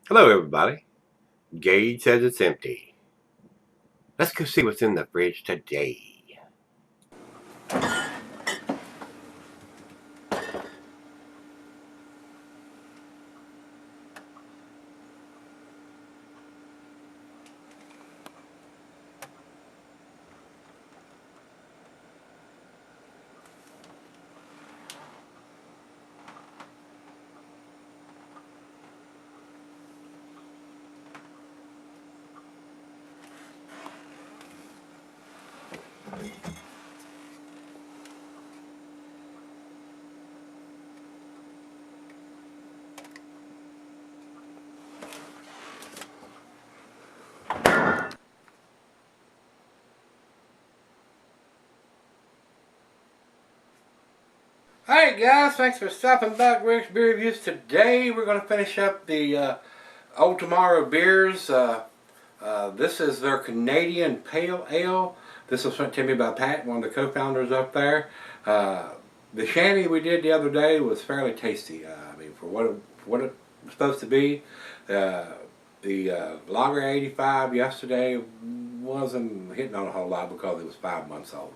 Hello, everybody. Gage says it's empty. Let's go see what's in the fridge today. Alright guys, thanks for stopping by Gregsbeerreviews. Today we're going to finish up the Old Tomorrow beers. This is their Canadian Pale Ale. This was sent to me by Pat, one of the co-founders up there. The shandy we did the other day was fairly tasty. I mean, for what it was supposed to be. The Lager 85 yesterday wasn't hitting on a whole lot because it was 5 months old.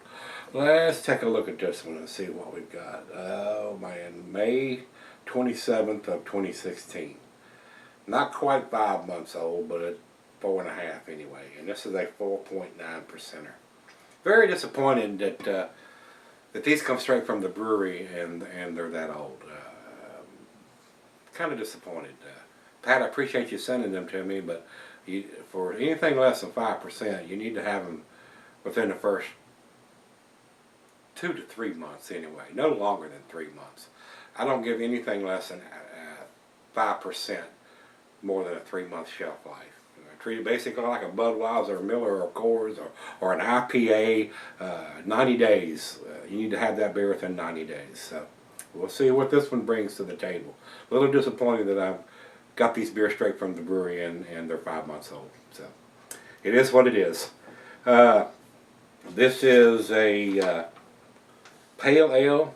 Let's take a look at this one and see what we've got. Oh man, May 27th of 2016. Not quite 5 months old, but it's 4.5 anyway. And this is a 4.9%er. Very disappointed that these come straight from the brewery and they're that old. Kind of disappointed. Pat, I appreciate you sending them to me, but for anything less than 5%, you need to have them within the first 2 to 3 months anyway. No longer than 3 months. I don't give anything less than 5% more than a 3-month shelf life. I treat it basically like a Budweiser, Miller, or Coors, or an IPA. 90 days. You need to have that beer within 90 days. So we'll see what this one brings to the table. A little disappointed that I've got these beers straight from the brewery and they're 5 months old. So it is what it is. This is a Pale Ale.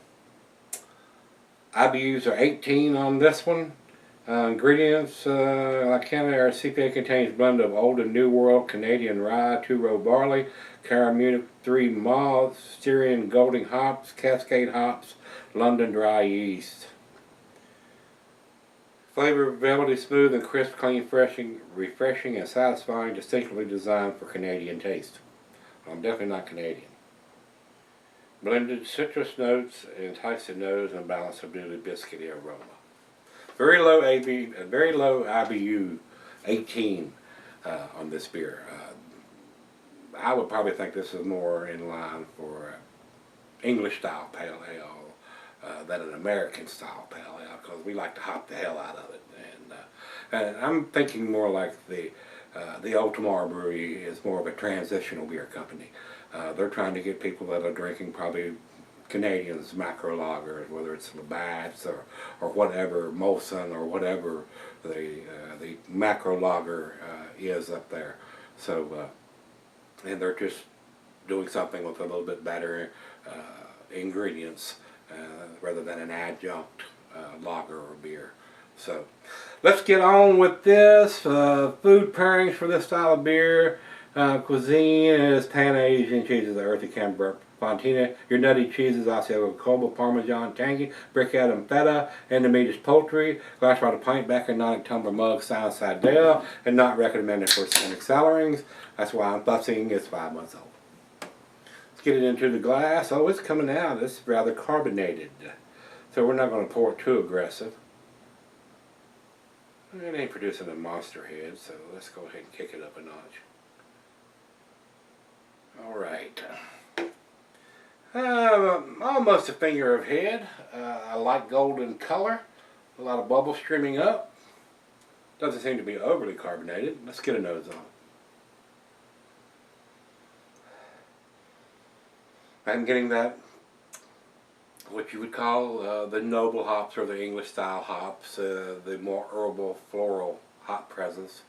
IBUs are 18 on this one. Ingredients, like Canada, our CPA contains a blend of Old and New World Canadian rye, 2-row barley, Cara Munich 3 malt, Styrian Golding hops, Cascade hops, London dry yeast. Flavor velvety, smooth and crisp, clean, refreshing and satisfying, distinctively designed for Canadian taste. I'm definitely not Canadian. Blended citrus notes, entice the nose, and balance of newly biscuity aroma. Very low IBU, 18 on this beer. I would probably think this is more in line for English style pale ale than an American style pale ale, because we like to hop the hell out of it. And I'm thinking more like the Old Tomorrow Brewery is more of a transitional beer company. They're trying to get people that are drinking probably Canadians macro lagers, whether it's Labatt's or whatever, Molson or whatever the macro lager is up there. So and they're just doing something with a little bit better ingredients rather than an adjunct lager or beer. So let's get on with this. Food pairings for this style of beer. Cuisine is Pan-Asian cheeses, the earthy Camembert Fontina. Your nutty cheeses, Asiago Cobo, Parmesan, tangy, briquette and feta, and the meat is poultry. Glass by the pint, back in non-tumbler mug, side down, and not recommended for cynic celarings. That's why I'm fussing. It's 5 months old. Let's get it into the glass. Oh, it's coming out. It's rather carbonated. So we're not going to pour it too aggressive. It ain't producing a monster head, so let's go ahead and kick it up a notch. Alright. Almost a finger of head. I like golden color. A lot of bubbles streaming up. Doesn't seem to be overly carbonated. Let's get a nose on it. I'm getting that, what you would call the noble hops or the English style hops, the more herbal, floral hop presence.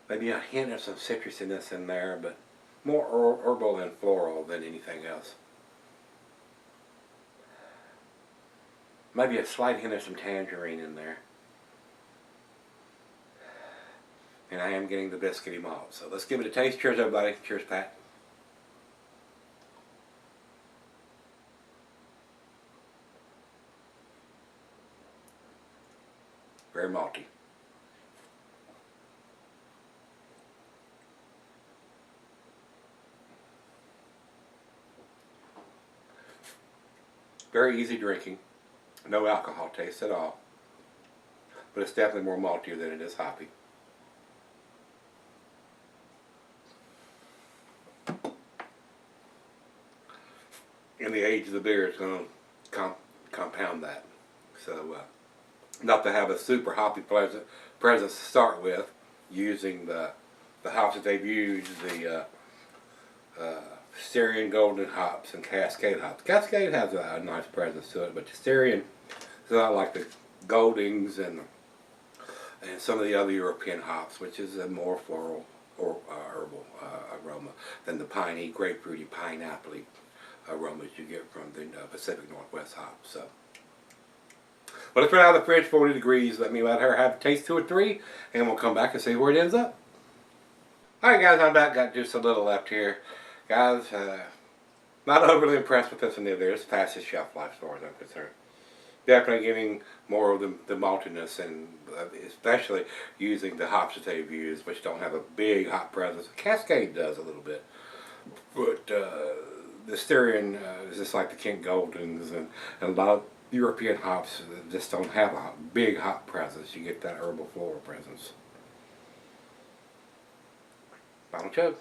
Maybe a hint of some citrusiness in there, but more herbal and floral than anything else. Maybe a slight hint of some tangerine in there. And I am getting the biscuity malt. So let's give it a taste. Cheers, everybody. Cheers, Pat. Very malty. Very easy drinking. No alcohol taste at all. But it's definitely more maltier than it is hoppy. And the age of the beer is going to compound that. So, not to have a super hoppy presence to start with, using the hops that they've used, the Styrian Golden hops and Cascade hops. Cascade has a nice presence to it, but the Styrian is not like the Goldings and some of the other European hops, which is a more floral or herbal aroma than the piney, grapefruity, pineapple-y aromas you get from the Pacific Northwest hops. So, but let's put it out of the fridge, 40 degrees. Let her have a taste 2 or 3, and we'll come back and see where it ends up. Alright guys, I'm back. Got just a little left here. Guys, not overly impressed with this one either. It's past its shelf life as far as I'm concerned. Definitely getting more of the maltiness, and especially using the hops that they've used, which don't have a big hop presence. Cascade does a little bit, but the Styrian is just like the Kent Goldings and a lot of European hops just don't have a big hop presence. You get that herbal floral presence. Final chug.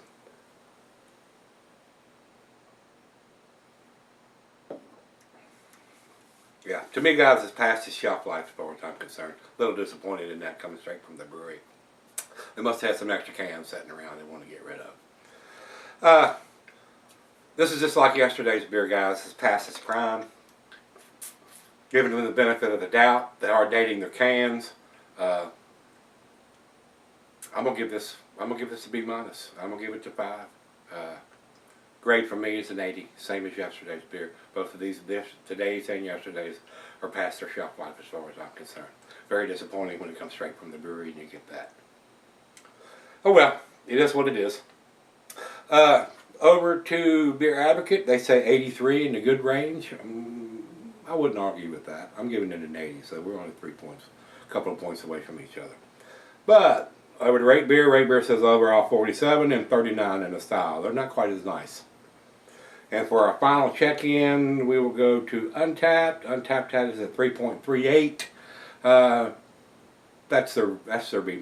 Yeah, to me guys, it's past its shelf life as far as I'm concerned. A little disappointed in that coming straight from the brewery. They must have some extra cans sitting around they want to get rid of. This is just like yesterday's beer, guys. It's past its prime. Giving them the benefit of the doubt. They are dating their cans. I'm gonna give this a B-. I'm gonna give it to 5. Grade for me is an 80, same as yesterday's beer. Both of these, today's and yesterday's, are past their shelf life as far as I'm concerned. Very disappointing when it comes straight from the brewery and you get that. Oh well, it is what it is. Over to Beer Advocate, they say 83 in the good range. I wouldn't argue with that. I'm giving it an 80, so we're only 3 points, a couple of points away from each other. But over to Rate Beer says overall 47 and 39 in the style. They're not quite as nice. And for our final check-in, we will go to Untapped. Untapped is at 3.38. That's their B-.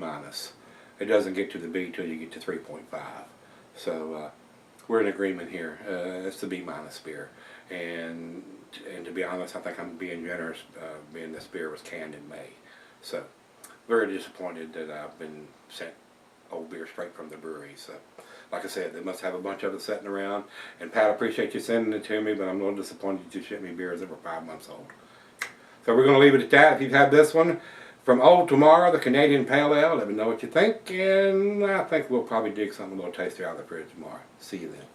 It doesn't get to the B till you get to 3.5. So we're in agreement here. It's the B- beer. And to be honest, I think I'm being generous, being this beer was canned in May. So very disappointed that I've been sent old beer straight from the brewery. So, like I said, they must have a bunch of it sitting around. And Pat, I appreciate you sending it to me, but I'm a little disappointed you shipped me beers that were 5 months old. So we're going to leave it at that. If you've had this one, from Old Tomorrow, the Canadian Pale Ale, let me know what you think. And I think we'll probably dig something a little tastier out of the fridge tomorrow. See you then.